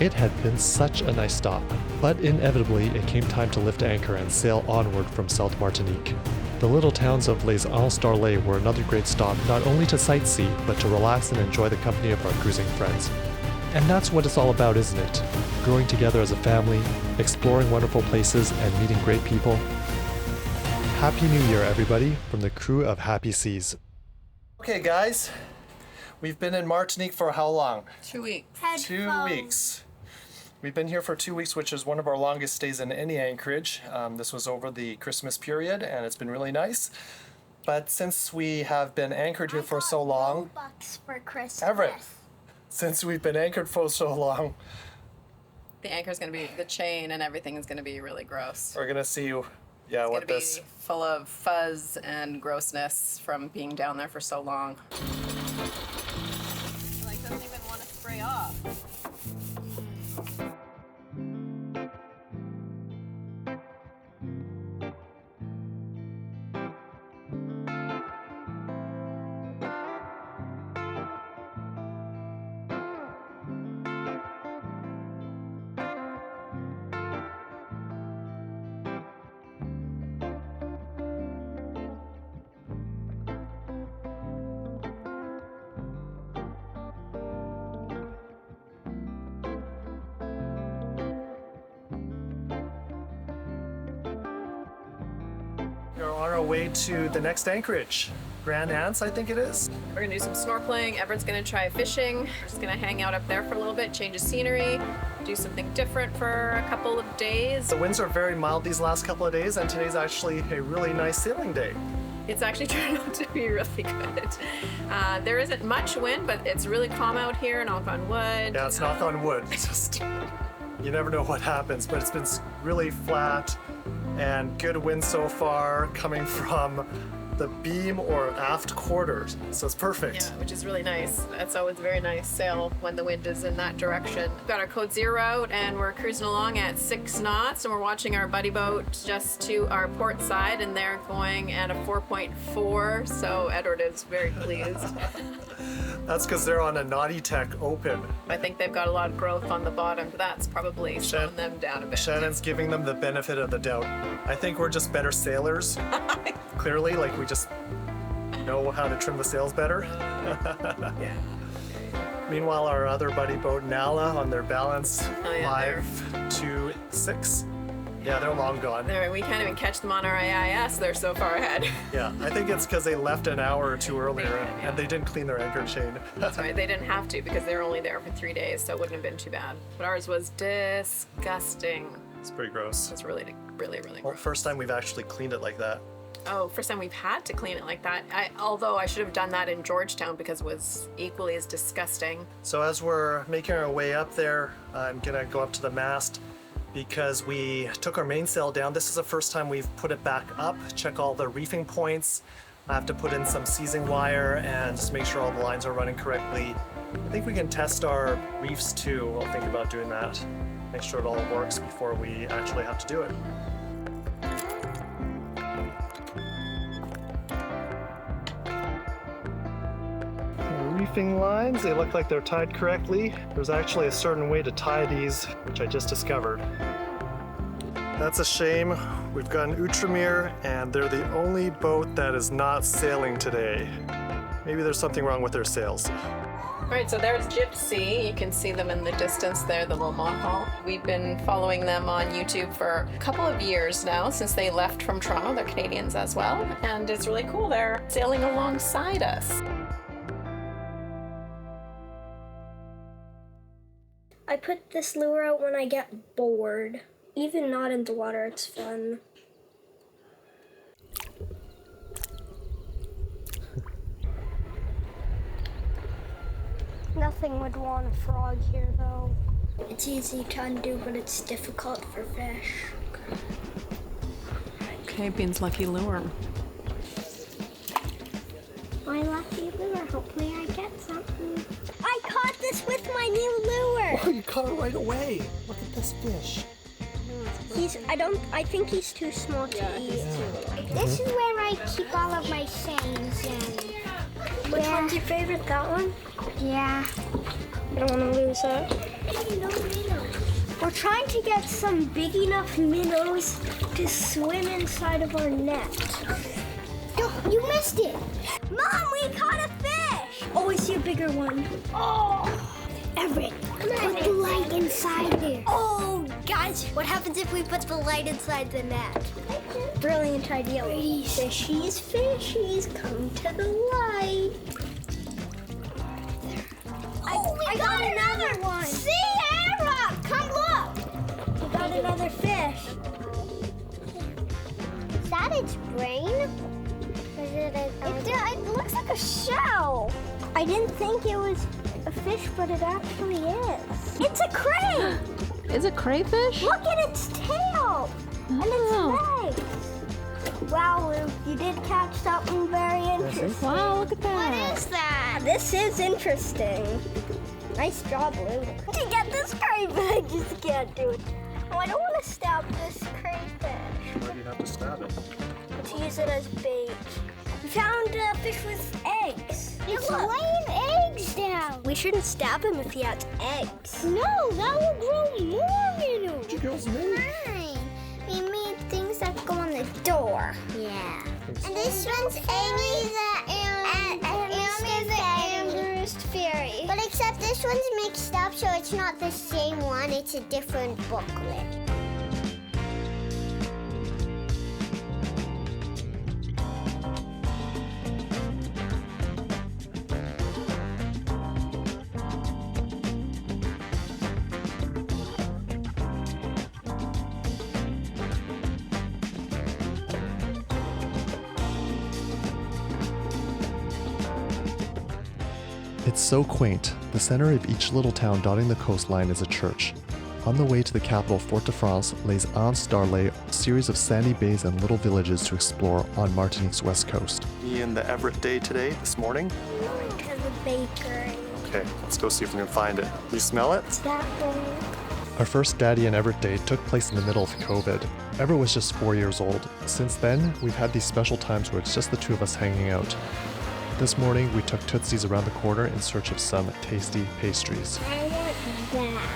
It had been such a nice stop, but inevitably it came time to lift anchor and sail onward from South Martinique. The little towns of Les Anses d'Arles were another great stop, not only to sightsee, but to relax and enjoy the company of our cruising friends. And that's what it's all about, isn't it? Growing together as a family, exploring wonderful places, and meeting great people. Happy New Year, everybody, from the crew of Happy Seas. Okay, guys, we've been in Martinique for how long? 2 weeks. 2 weeks. We've been here for 2 weeks, which is one of our longest stays in any anchorage. This was over the Christmas period, and it's been really nice. But since we have been anchored here for so long, $1 for Christmas. Everett, since we've been anchored for so long, The anchor's gonna be, the chain and everything is gonna be really gross. we're gonna see, It's what gonna be this. full of fuzz and grossness from being down there for so long. Like, doesn't even want to spray off. We're on our way to the next anchorage, Grand Anse, I think it is. We're gonna do some snorkeling. Everett's gonna try fishing. We're just gonna hang out up there for a little bit, change the scenery, do something different for a couple of days. The winds are very mild these last couple of days, and today's actually a really nice sailing day. It's actually turned out to be really good. There isn't much wind, but it's really calm out here, knock on wood. Yeah, it's knock on wood. It's just, you never know what happens, but it's been really flat and good wind so far coming from the beam or aft quarters, so it's perfect. Yeah, which is really nice. It's always very nice sail when the wind is in that direction. We've got our code 0 out and we're cruising along at 6 knots and we're watching our buddy boat just to our port side and they're going at a 4.4, so Edward is very pleased. That's because they're on a Naughty Tech Open. I think they've got a lot of growth on the bottom. That's probably slowing them down a bit. Shannon's giving them the benefit of the doubt. I think we're just better sailors. Clearly, like we just know how to trim the sails better. Yeah. Meanwhile, our other buddy boat, Nahla, on their balance, Oh, yeah, 5 to 6. Yeah, they're long gone. We can't even catch them on our AIS. They're so far ahead. Yeah, I think it's because they left an hour or two earlier and they didn't clean their anchor chain. That's right. They didn't have to because they were only there for 3 days, so it wouldn't have been too bad. But ours was disgusting. It's pretty gross. It's really, really, really Well, gross. first time we've actually cleaned it like that. Oh, first time we've had to clean it like that. Although I should have done that in Georgetown because it was equally as disgusting. So as we're making our way up there, I'm gonna go up to the mast because we took our mainsail down. This is the first time we've put it back up, check all the reefing points. I have to put in some seizing wire and just make sure all the lines are running correctly. I think we can test our reefs too. We'll think about doing that. Make sure it all works before we actually have to do it. Reefing lines, they look like they're tied correctly. There's actually a certain way to tie these, which I just discovered. That's a shame. We've got an Outremer, and they're the only boat that is not sailing today. Maybe there's something wrong with their sails. All right, so there's Gypsy. You can see them in the distance there, the little monohull. We've been following them on YouTube for a couple of years now since they left from Toronto. They're Canadians as well, and it's really cool. They're sailing alongside us. I put this lure out when I get bored. Even not in the water, it's fun. Nothing would want a frog here, though. It's easy to undo, but it's difficult for fish. Okay, Bean's lucky lure. My lucky lure. Hopefully I get something. I caught this with my new lure. Oh, you caught it right away. Look at this fish. I think he's too small to eat. This is where I keep all of my seines in. Which one's your favorite? That one? Yeah. I don't want to lose it. We're trying to get some big enough minnows to swim inside of our net. You missed it. Mom, we caught a fish. Oh, I see a bigger one. Oh, Everett, put the light inside there. Oh, guys, what happens if we put the light inside the net? Brilliant idea. Fishies, fishies, come to the light. I got another one. See, Era, come look. We got another fish. Is that its brain? It looks like a shell. I didn't think it was a fish, but it actually is. It's a cray. Is it crayfish? Look at its tail and its legs. Wow, you did catch something very interesting. Wow, look at that. What is that? This is interesting. Nice job, Lou. To get this crayfish, I just can't do it. Oh, I don't want to stab this crayfish. Why do you have to stab it? Let's use it as bait. We found a fish with eggs. It's laying eggs down. We shouldn't stab him if he has eggs. No, that will grow more minnows. You girls made? Fine. We made things that go on the door. Yeah. And this one's Amy the Amherst Fairy. But except this one's mixed up, so it's not the same one. It's a different booklet. It's so quaint. The center of each little town dotting the coastline is a church. On the way to the capital, Fort-de-France, Les Anses d'Arlet, a series of sandy bays and little villages to explore on Martinique's west coast. Me and the Everett day today, this morning. Going to the bakery. Okay, let's go see if we can find it. Do you smell it? That one. Our first Daddy and Everett day took place in the middle of COVID. Everett was just 4 years old. Since then, we've had these special times where it's just the two of us hanging out. This morning, we took Tootsie's around the corner in search of some tasty pastries. I want that.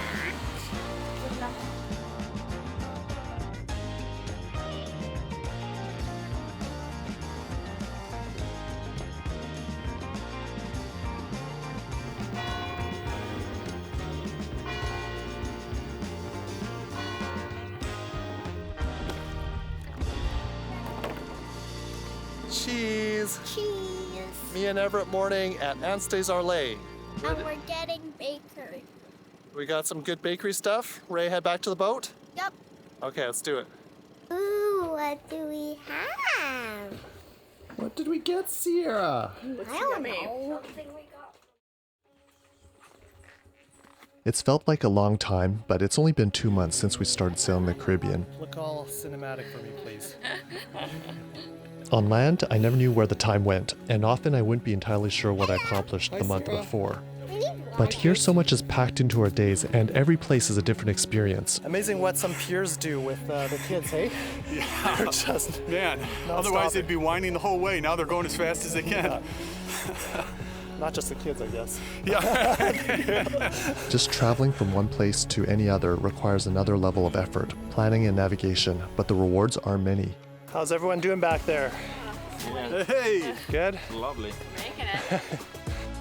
Cheese. Cheese. Me and Everett morning at Anse des Arlets. And we're getting bakery. We got some good bakery stuff. Ray, head back to the boat? Yep. Okay, let's do it. Ooh, what do we have? What did we get, Sierra? I don't know. It's felt like a long time, but it's only been 2 months since we started sailing the Caribbean. Look all cinematic for me, please. On land, I never knew where the time went, and often I wouldn't be entirely sure what I accomplished the month before. But here so much is packed into our days, and every place is a different experience. Amazing what some peers do with the kids, hey? Yeah. They're just Man, otherwise they'd be whining the whole way. Now they're going as fast as they can. not just the kids, I guess. Yeah. Just traveling from one place to any other requires another level of effort, planning and navigation, but the rewards are many. How's everyone doing back there? Hey. Good? Lovely. Making it.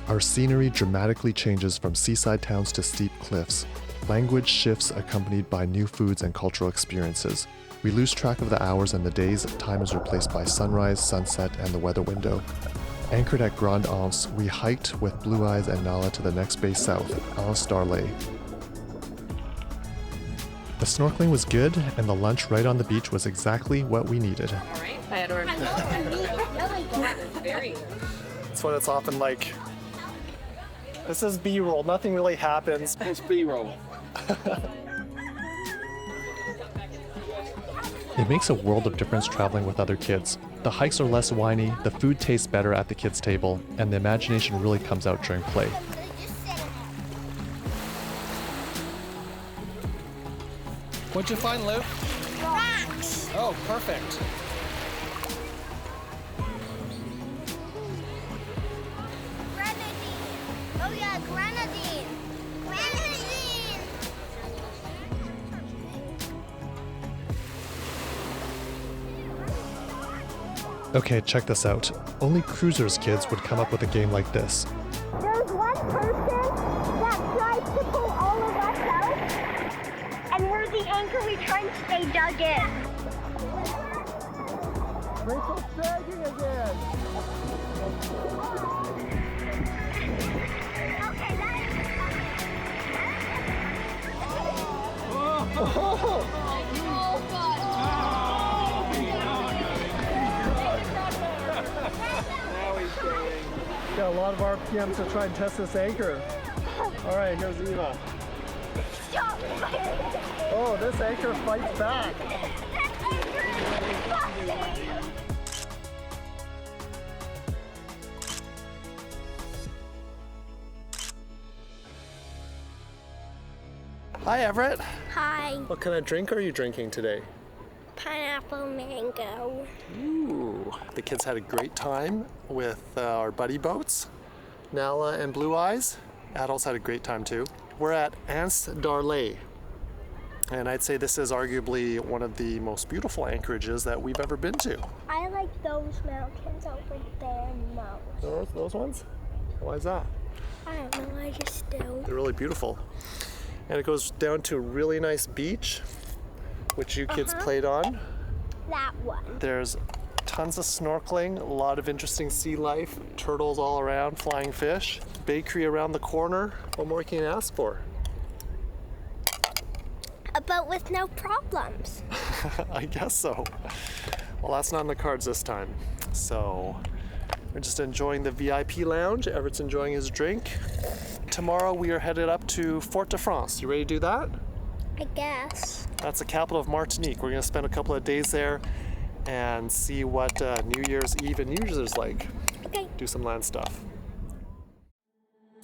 Our scenery dramatically changes from seaside towns to steep cliffs. Language shifts accompanied by new foods and cultural experiences. We lose track of the hours and the days. Time is replaced by sunrise, sunset, and the weather window. Anchored at Grande Anse, we hiked with Blue Eyes and Nahla to the next bay south, Anse d'Arlet. The snorkeling was good, and the lunch right on the beach was exactly what we needed. All right. I had ordered. Very. That's what it's often like. This is B-roll. Nothing really happens. It's B-roll. It makes a world of difference traveling with other kids. The hikes are less whiny, the food tastes better at the kids' table, and the imagination really comes out during play. What'd you find, Luke? Rocks. Oh, perfect. Grenadine. Oh yeah, grenadine. Grenadine. Okay, check this out. Only cruisers kids would come up with a game like this. There's one person that tries to pull all of us out, and we're the anchor. We try and stay dug in. Rachel's dragging again. Okay, that's... Got a lot of RPMs to try and test this anchor. All right, here's Eva. Stop! Oh, this anchor fights back. Hi, Everett. Hi, What kind of drink are you drinking today? pineapple mango. Ooh, the kids had a great time with our buddy boats, Nahla and Blue Eyes. Adults had a great time too. We're at Anse d'Arlet, and I'd say this is arguably one of the most beautiful anchorages that we've ever been to. I like those mountains over there most. Those ones? Why is that? I don't know, I just do. They're really beautiful. And it goes down to a really nice beach, which you kids played on. That one. There's tons of snorkeling, a lot of interesting sea life, turtles all around, flying fish, bakery around the corner. What more can you ask for? But with no problems. I guess so. Well, that's not in the cards this time. So we're just enjoying the VIP lounge. Everett's enjoying his drink. Tomorrow we are headed up to Fort-de-France. You ready to do that? I guess. That's the capital of Martinique. We're gonna spend a couple of days there and see what New Year's Eve and New Year's is like. Okay. Do some land stuff.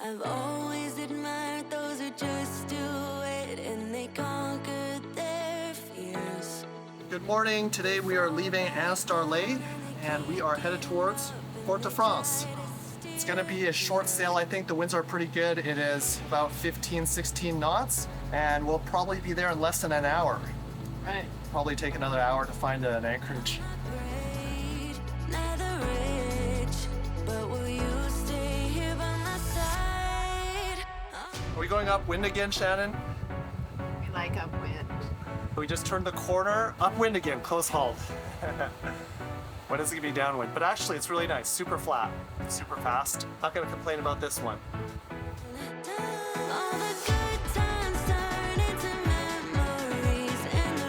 I've always admired those who just do it and they conquered their fears. Good morning. Today we are leaving Anse d'Arlet and we are headed towards Fort-de-France. It's gonna be a short sail. I think the winds are pretty good. It is about 15, 16 knots and we'll probably be there in less than an hour. Right. Probably take another hour to find an anchorage. Great, neither rich, but will you stay here by my side? Are we going upwind again, Shannon? We like upwind. We just turned the corner. Upwind again, close hauled. When is it gonna be downwind? But actually it's really nice, super flat, super fast. Not gonna complain about this one. All the good times turn into memories and the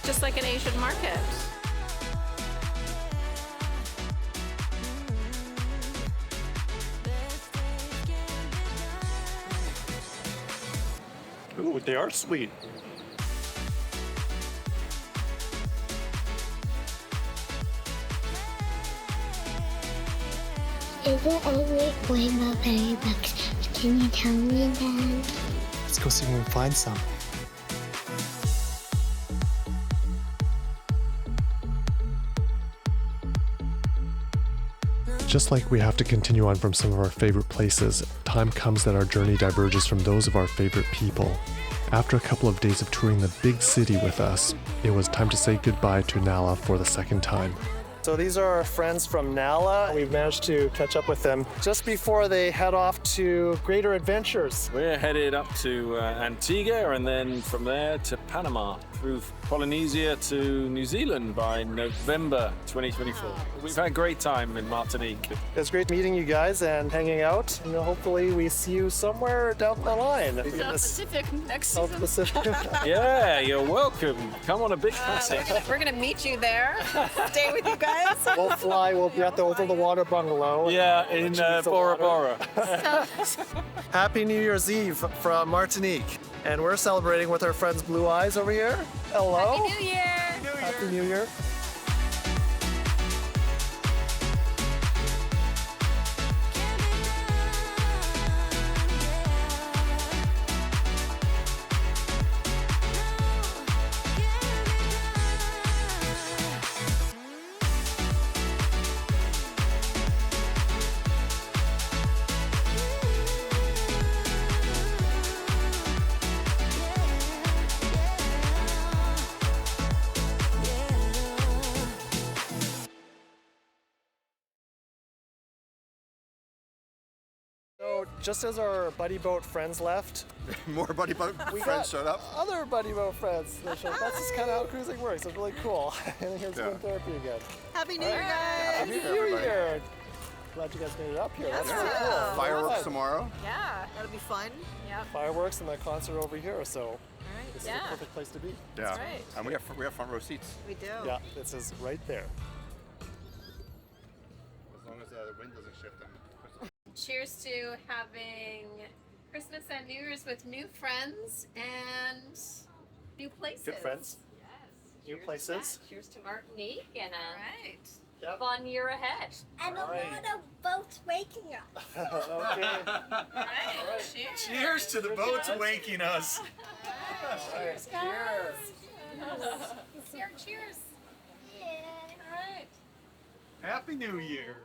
Just like an Asian market. Ooh, they are sweet. Is it a rainbow berry box? Can you tell me that? Let's go see if we can find some. Just like we have to continue on from some of our favorite places, time comes that our journey diverges from those of our favorite people. After a couple of days of touring the big city with us, it was time to say goodbye to Nahla for the second time. So these are our friends from Nahla. We've managed to catch up with them just before they head off to greater adventures. We're headed up to Antigua and then from there to Panama, through Polynesia to New Zealand by November 2024. We've had a great time in Martinique. It was great meeting you guys and hanging out. You know, hopefully we see you somewhere down the line. South Pacific next South season. Pacific. Yeah, you're welcome. Come on a big passage. We're gonna meet you there. Stay with you guys. We'll fly. We'll be at the over the water bungalow. Yeah, in Bora Bora. Happy New Year's Eve from Martinique. And we're celebrating with our friends Blue Eyes over here. Hello. Happy New Year. Happy New Year. So just as our buddy boat friends left, More buddy boat we friends got showed up. other buddy boat friends. They showed up. That's just kind of how cruising works. It's really cool. And here's Yeah. wind therapy again. Happy New Year, guys! Happy New everybody. Year! Glad you guys made it up here. That's really Yeah. cool. Fireworks Fun. tomorrow. Yeah. That'll be fun. Yep. Fireworks and the concert over here, so All right. this is Yeah. the perfect place to be. Yeah. right. And we have front row seats. We do. Yeah, this is right there. As long as the wind doesn't shift. Cheers to having Christmas and New Year's with new friends and new places. Good friends. Yes. New Cheers to places. that. Cheers to Martinique and a Right. Yep. fun year ahead. And a Alright. lot of boats waking up. Okay. All right. Cheers. Cheers to the boats waking us. Cheers, guys. Cheers. Cheers. Yeah. All right. Happy New Year.